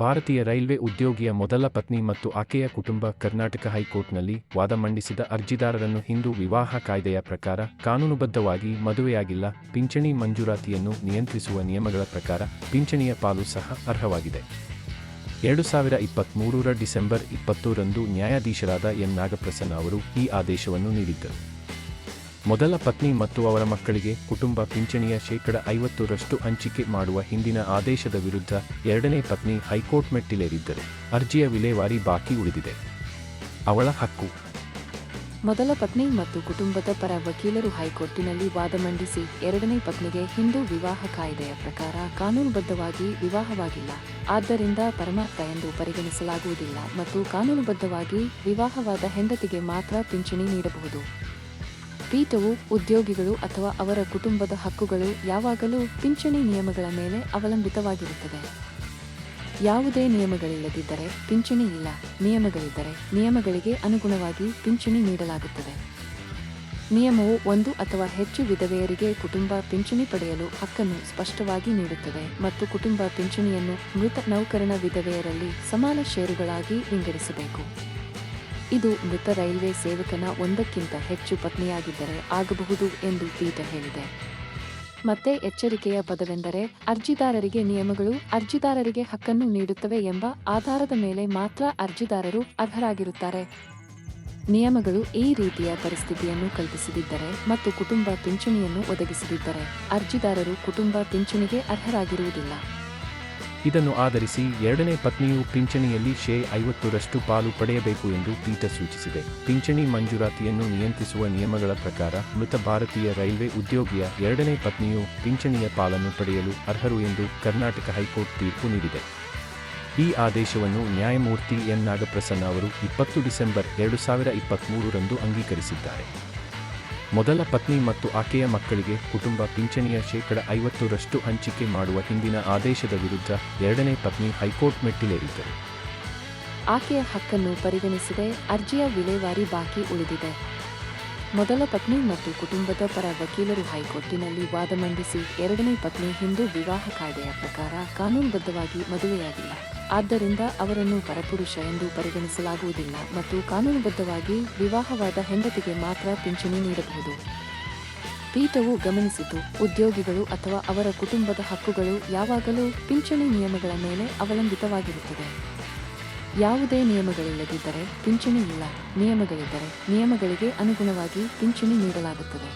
ಭಾರತೀಯ ರೈಲ್ವೆ ಉದ್ಯೋಗಿಯ ಮೊದಲ ಪತ್ನಿ ಮತ್ತು ಆಕೆಯ ಕುಟುಂಬ ಕರ್ನಾಟಕ ಹೈಕೋರ್ಟ್ನಲ್ಲಿ ವಾದ ಮಂಡಿಸಿದ ಅರ್ಜಿದಾರರನ್ನು ಹಿಂದೂ ವಿವಾಹ ಕಾಯ್ದೆಯ ಪ್ರಕಾರ ಕಾನೂನುಬದ್ಧವಾಗಿ ಮದುವೆಯಾಗಿಲ್ಲ, ಪಿಂಚಣಿ ಮಂಜೂರಾತಿಯನ್ನು ನಿಯಂತ್ರಿಸುವ ನಿಯಮಗಳ ಪ್ರಕಾರ ಪಿಂಚಣಿಯ ಪಾಲು ಸಹ ಅರ್ಹವಾಗಿದೆ. 2023 ಡಿಸೆಂಬರ್ 20ರಂದು ನ್ಯಾಯಾಧೀಶರಾದ ಎನ್ ನಾಗಪ್ರಸನ್ನ ಅವರು ಈ ಆದೇಶವನ್ನು ನೀಡಿದ್ದರು. ಮೊದಲ ಪತ್ನಿ ಮತ್ತು ಅವರ ಮಕ್ಕಳಿಗೆ ಕುಟುಂಬ ಪಿಂಚಣಿಯ 50% ಹಂಚಿಕೆ ಮಾಡುವ ಹಿಂದಿನ ಆದೇಶದ ವಿರುದ್ಧ ಎರಡನೇ ಪತ್ನಿ ಹೈಕೋರ್ಟ್ ಮೆಟ್ಟಿಲೇರಿದ್ದರು. ಅರ್ಜಿಯ ವಿಲೇವಾರಿ ಬಾಕಿ ಉಳಿದಿದೆ. ಅವಳ ಹಕ್ಕು. ಮೊದಲ ಪತ್ನಿ ಮತ್ತು ಕುಟುಂಬದ ಪರ ವಕೀಲರು ಹೈಕೋರ್ಟಿನಲ್ಲಿ ವಾದ ಮಂಡಿಸಿ ಎರಡನೇ ಪತ್ನಿಗೆ ಹಿಂದೂ ವಿವಾಹ ಕಾಯ್ದೆಯ ಪ್ರಕಾರ ಕಾನೂನುಬದ್ಧವಾಗಿ ವಿವಾಹವಾಗಿಲ್ಲ, ಆದ್ದರಿಂದ ಪರಮಾರ್ಥ ಎಂದು ಪರಿಗಣಿಸಲಾಗುವುದಿಲ್ಲ ಮತ್ತು ಕಾನೂನುಬದ್ಧವಾಗಿ ವಿವಾಹವಾದ ಹೆಂಡತಿಗೆ ಮಾತ್ರ ಪಿಂಚಣಿ ನೀಡಬಹುದು. ಪೀಠವು ಉದ್ಯೋಗಿಗಳು ಅಥವಾ ಅವರ ಕುಟುಂಬದ ಹಕ್ಕುಗಳು ಯಾವಾಗಲೂ ಪಿಂಚಣಿ ನಿಯಮಗಳ ಮೇಲೆ ಅವಲಂಬಿತವಾಗಿರುತ್ತದೆ. ಯಾವುದೇ ನಿಯಮಗಳಿಲ್ಲದಿದ್ದರೆ ಪಿಂಚಣಿ ಇಲ್ಲ, ನಿಯಮಗಳಿದ್ದರೆ ನಿಯಮಗಳಿಗೆ ಅನುಗುಣವಾಗಿ ಪಿಂಚಣಿ ನೀಡಲಾಗುತ್ತದೆ. ನಿಯಮವು ಒಂದು ಅಥವಾ ಹೆಚ್ಚು ವಿಧವೆಯರಿಗೆ ಕುಟುಂಬ ಪಿಂಚಣಿ ಪಡೆಯಲು ಹಕ್ಕನ್ನು ಸ್ಪಷ್ಟವಾಗಿ ನೀಡುತ್ತದೆ ಮತ್ತು ಕುಟುಂಬ ಪಿಂಚಣಿಯನ್ನು ಮೃತ ನೌಕರನ ವಿಧವೆಯರಲ್ಲಿ ಸಮಾನ ಷೇರುಗಳಾಗಿ ವಿಂಗಡಿಸಬೇಕು. ಇದು ಮೃತ ರೈಲ್ವೆ ಸೇವಕನ ಒಂದಕ್ಕಿಂತ ಹೆಚ್ಚು ಪತ್ನಿಯಾಗಿದ್ದರೆ ಆಗಬಹುದು ಎಂದು ಪೀಠ ಹೇಳಿದೆ. ಮತ್ತೆ ಎಚ್ಚರಿಕೆಯ ಪದವೆಂದರೆ ಅರ್ಜಿದಾರರಿಗೆ ನಿಯಮಗಳು ಅರ್ಜಿದಾರರಿಗೆ ಹಕ್ಕನ್ನು ನೀಡುತ್ತವೆ ಎಂಬ ಆಧಾರದ ಮೇಲೆ ಮಾತ್ರ ಅರ್ಜಿದಾರರು ಅರ್ಹರಾಗಿರುತ್ತಾರೆ. ನಿಯಮಗಳು ಈ ರೀತಿಯ ಪರಿಸ್ಥಿತಿಯನ್ನು ಕಲ್ಪಿಸದಿದ್ದರೆ ಮತ್ತು ಕುಟುಂಬ ಪಿಂಚಣಿಯನ್ನು ಒದಗಿಸದಿದ್ದರೆ ಅರ್ಜಿದಾರರು ಕುಟುಂಬ ಪಿಂಚಣಿಗೆ ಅರ್ಹರಾಗಿರುವುದಿಲ್ಲ. ಇದನ್ನು ಆಧರಿಸಿ ಎರಡನೇ ಪತ್ನಿಯು ಪಿಂಚಣಿಯಲ್ಲಿ 50% ಪಾಲು ಪಡೆಯಬೇಕು ಎಂದು ಪೀಠ ಸೂಚಿಸಿದೆ. ಪಿಂಚಣಿ ಮಂಜೂರಾತಿಯನ್ನು ನಿಯಂತ್ರಿಸುವ ನಿಯಮಗಳ ಪ್ರಕಾರ ಮೃತ ಭಾರತೀಯ ರೈಲ್ವೆ ಉದ್ಯೋಗಿಯ ಎರಡನೇ ಪತ್ನಿಯು ಪಿಂಚಣಿಯ ಪಾಲನ್ನು ಪಡೆಯಲು ಅರ್ಹರು ಎಂದು ಕರ್ನಾಟಕ ಹೈಕೋರ್ಟ್ ತೀರ್ಪು ನೀಡಿದೆ. ಈ ಆದೇಶವನ್ನು ನ್ಯಾಯಮೂರ್ತಿ ಎನ್ ನಾಗಪ್ರಸನ್ನ ಅವರು 20 ಡಿಸೆಂಬರ್ 2023ರಂದು ಅಂಗೀಕರಿಸಿದ್ದಾರೆ. ಮೊದಲ ಪತ್ನಿ ಮತ್ತು ಆಕೆಯ ಮಕ್ಕಳಿಗೆ ಕುಟುಂಬ ಪಿಂಚಣಿಯ 50% ಹಂಚಿಕೆ ಮಾಡುವ ಹಿಂದಿನ ಆದೇಶದ ವಿರುದ್ಧ ಎರಡನೇ ಪತ್ನಿ ಹೈಕೋರ್ಟ್ ಮೆಟ್ಟಿಲೇರಿದ್ದರು. ಆಕೆಯ ಹಕ್ಕನ್ನು ಪರಿಗಣಿಸದೆ ಅರ್ಜಿಯ ವಿಲೇವಾರಿ ಬಾಕಿ ಉಳಿದಿದೆ. ಮೊದಲ ಪತ್ನಿ ಮತ್ತು ಕುಟುಂಬದ ಪರ ವಕೀಲರು ಹೈಕೋರ್ಟಿನಲ್ಲಿ ವಾದ ಮಂಡಿಸಿ ಎರಡನೇ ಪತ್ನಿ ಹಿಂದೂ ವಿವಾಹ ಕಾಯ್ದೆಯ ಪ್ರಕಾರ ಕಾನೂನುಬದ್ಧವಾಗಿ ಮದುವೆಯಾಗಿಲ್ಲ, ಆದ್ದರಿಂದ ಅವರನ್ನು ಪರಪುರುಷ ಎಂದು ಪರಿಗಣಿಸಲಾಗುವುದಿಲ್ಲ ಮತ್ತು ಕಾನೂನುಬದ್ಧವಾಗಿ ವಿವಾಹವಾದ ಹೆಂಡತಿಗೆ ಮಾತ್ರ ಪಿಂಚಣಿ ನೀಡಬಹುದು. ಪೀಠವು ಗಮನಿಸಿತು, ಉದ್ಯೋಗಿಗಳು ಅಥವಾ ಅವರ ಕುಟುಂಬದ ಹಕ್ಕುಗಳು ಯಾವಾಗಲೂ ಪಿಂಚಣಿ ನಿಯಮಗಳ ಮೇಲೆ ಅವಲಂಬಿತವಾಗಿರುತ್ತದೆ. ಯಾವುದೇ ನಿಯಮಗಳಿಲ್ಲದಿದ್ದರೆ ಪಿಂಚಣಿ ಇಲ್ಲ, ನಿಯಮಗಳಿದ್ದರೆ ನಿಯಮಗಳಿಗೆ ಅನುಗುಣವಾಗಿ ಪಿಂಚಣಿ ನೀಡಲಾಗುತ್ತದೆ.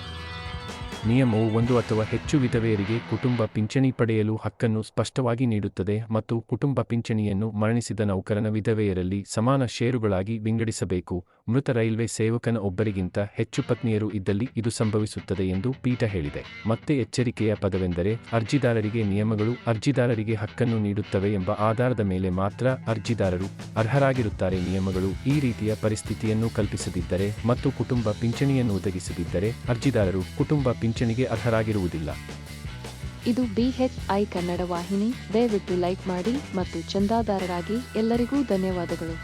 ನಿಯಮವು ಒಂದು ಅಥವಾ ಹೆಚ್ಚು ವಿಧವೆಯರಿಗೆ ಕುಟುಂಬ ಪಿಂಚಣಿ ಪಡೆಯಲು ಹಕ್ಕನ್ನು ಸ್ಪಷ್ಟವಾಗಿ ನೀಡುತ್ತದೆ ಮತ್ತು ಕುಟುಂಬ ಪಿಂಚಣಿಯನ್ನು ಮರಣಿಸಿದ ನೌಕರನ ವಿಧವೆಯರಲ್ಲಿ ಸಮಾನ ಷೇರುಗಳಾಗಿ ವಿಂಗಡಿಸಬೇಕು. ಮೃತ ರೈಲ್ವೆ ಸೇವಕನ ಒಬ್ಬರಿಗಿಂತ ಹೆಚ್ಚು ಪತ್ನಿಯರು ಇದ್ದಲ್ಲಿ ಇದು ಸಂಭವಿಸುತ್ತದೆ ಎಂದು ಪೀಠ ಹೇಳಿದೆ. ಮತ್ತೆ ಎಚ್ಚರಿಕೆಯ ಪದವೆಂದರೆ ಅರ್ಜಿದಾರರಿಗೆ ನಿಯಮಗಳು ಅರ್ಜಿದಾರರಿಗೆ ಹಕ್ಕನ್ನು ನೀಡುತ್ತವೆ ಎಂಬ ಆಧಾರದ ಮೇಲೆ ಮಾತ್ರ ಅರ್ಜಿದಾರರು ಅರ್ಹರಾಗಿರುತ್ತಾರೆ. ನಿಯಮಗಳು ಈ ರೀತಿಯ ಪರಿಸ್ಥಿತಿಯನ್ನು ಕಲ್ಪಿಸದಿದ್ದರೆ ಮತ್ತು ಕುಟುಂಬ ಪಿಂಚಣಿಯನ್ನು ಒದಗಿಸದಿದ್ದರೆ ಅರ್ಜಿದಾರರು ಕುಟುಂಬ ಪಿಂಚಣಿಗೆ ಅರ್ಹರಾಗಿರುವುದಿಲ್ಲ. ಇದು BHI ಕನ್ನಡ ವಾಹಿನಿ. ದಯವಿಟ್ಟು ಲೈಕ್ ಮಾಡಿ ಮತ್ತು ಚಂದಾದಾರರಾಗಿ. ಎಲ್ಲರಿಗೂ ಧನ್ಯವಾದಗಳು.